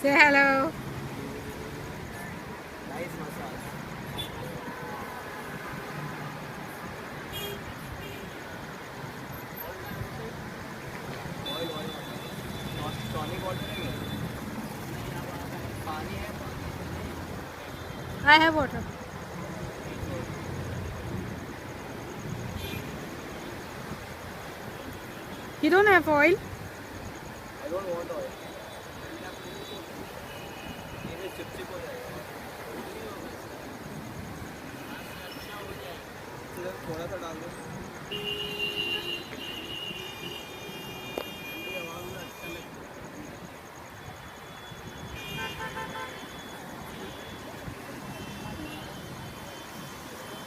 Say hello. Nice massage. Oil massage. Tonic water नहीं है. पानी है. I have water. You don't have oil? I don't want oil. ये चिपचिप हो जाएगा. थोड़ा सा डाल दो.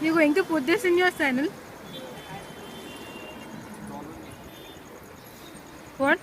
You're going to put this in your channel? What?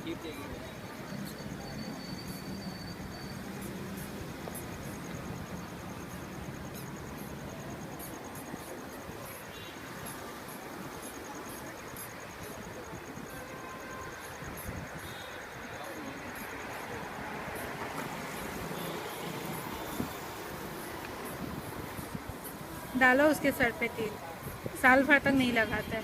Keep taking it. डालो उसके सर पे तेल, साल भर तक नहीं लगाता है।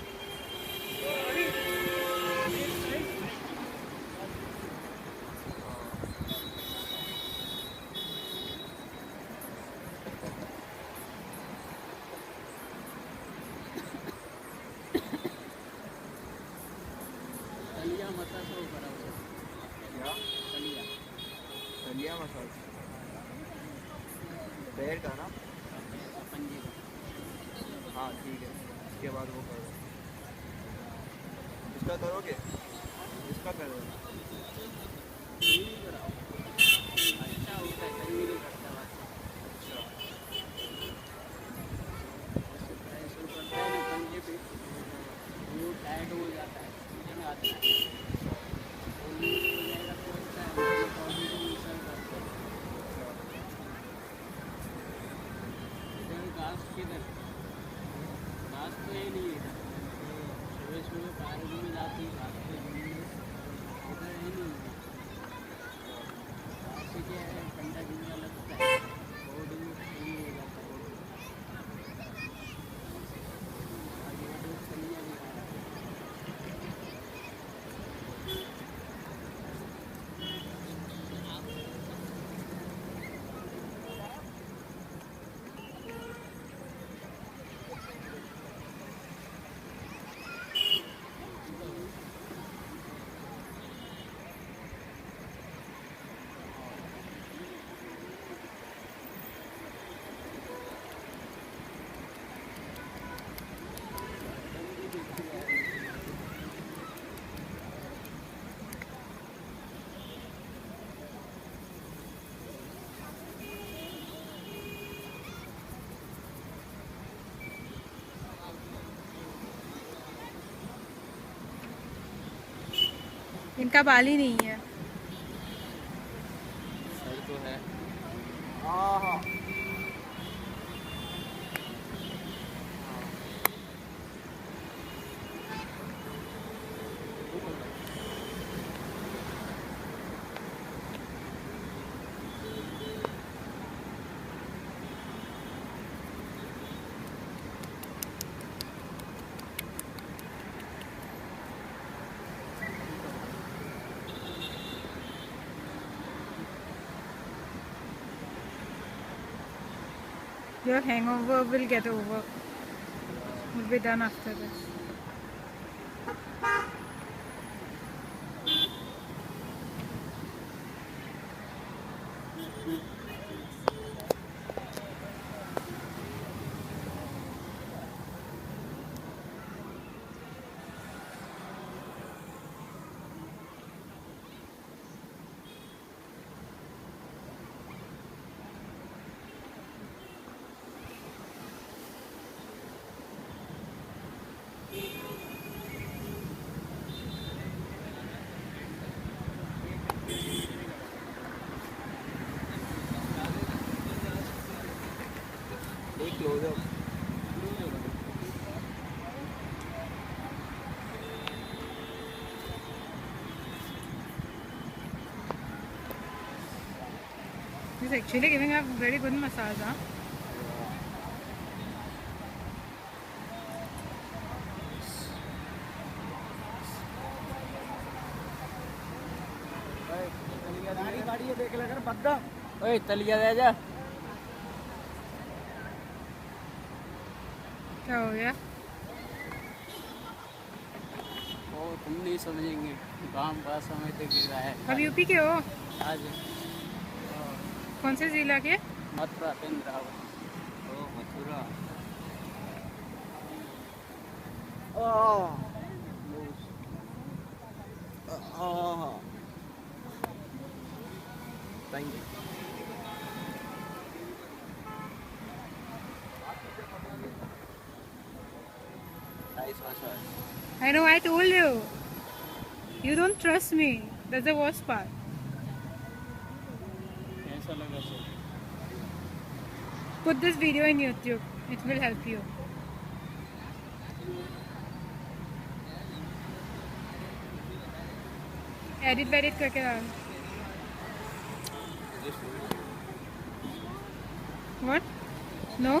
दलिया मसाज हो करा हुआ. क्या? दलिया. दलिया मसाज. पैर का ना? पंजे का. हाँ ठीक है. इसके बाद वो करो. इसका करोगे? इसका करोगे? अच्छा होता है. कहीं नहीं करता है. अच्छा. ऐसे करता है ना पंजे पे. वो टाइट हो जाता है. समझ में आता है. वो लूज हो जाएगा तो अच्छा है. उसमें बॉडी को मिसल करते हैं. इधर घास किधर? घास तो है नहीं इधर. सुबह सुबह पार्क में जाती है घास पे घूमने. इधर है नहीं. घास से क्या है ठंडा ठंडा लगता है. बॉडी में फ्री हो जाता है. आगे का तो चलिए नहीं आ रहा. इनका बाल ही नहीं है। सर तो है. हाँ हाँ. Your hangover will get over. Will be done after this. He's actually giving a very good massage, huh? गाड़ी है देख लेकर बद्दा ओए तलिया दे जा क्या हो गया? ओ तुम नहीं समझेंगे काम का समय तो गिर रहा है अब यूपी के हो? आज कौन से जिला के? मथुरा इंद्रावती ओ Mathura thank you nice massage I know, I told you. You don't trust me. That's the worst part. कैसा लगा sir Put this video in YouTube. It will help you. Edit करके डाल. What? No?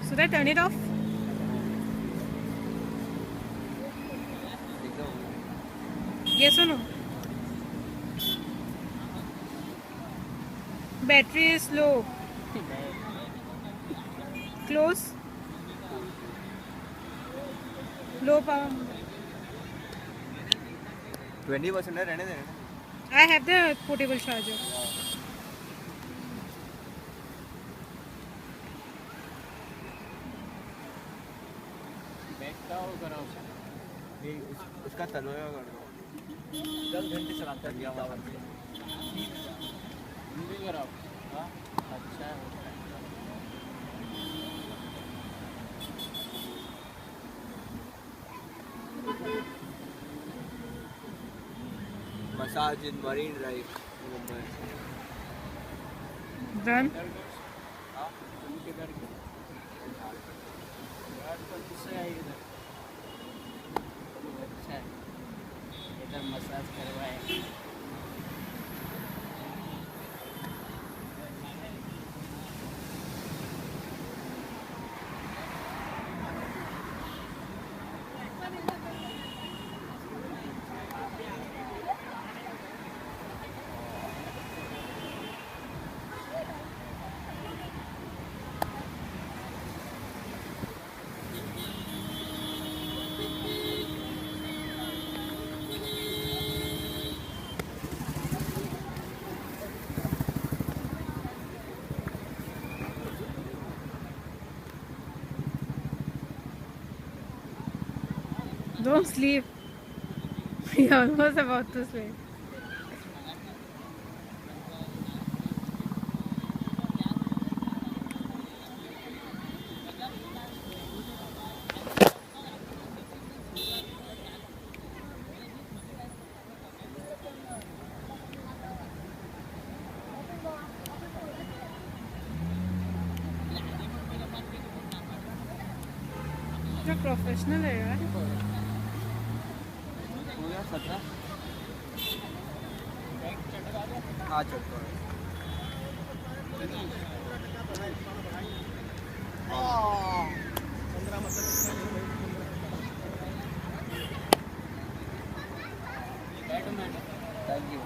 Should I turn it off? Yes or no? Battery is low. Close. Low power. 20% है रहने देना I have the portable charger. बैठता हो कराओ नहीं उसका तलवा कर दो 10 घंटे चलाता है क्या बात है हिंदी कराओ हाँ अच्छा है massage in marine drive Mumbai Done. हाँ उनके घर के घर पर किससे आई इधर अच्छा है इधर मसाज करवाए Don't sleep. You're almost about to sleep. जो प्रोफेशनल है यार. हो गया सत्ता हाँ चलता है थैंक यू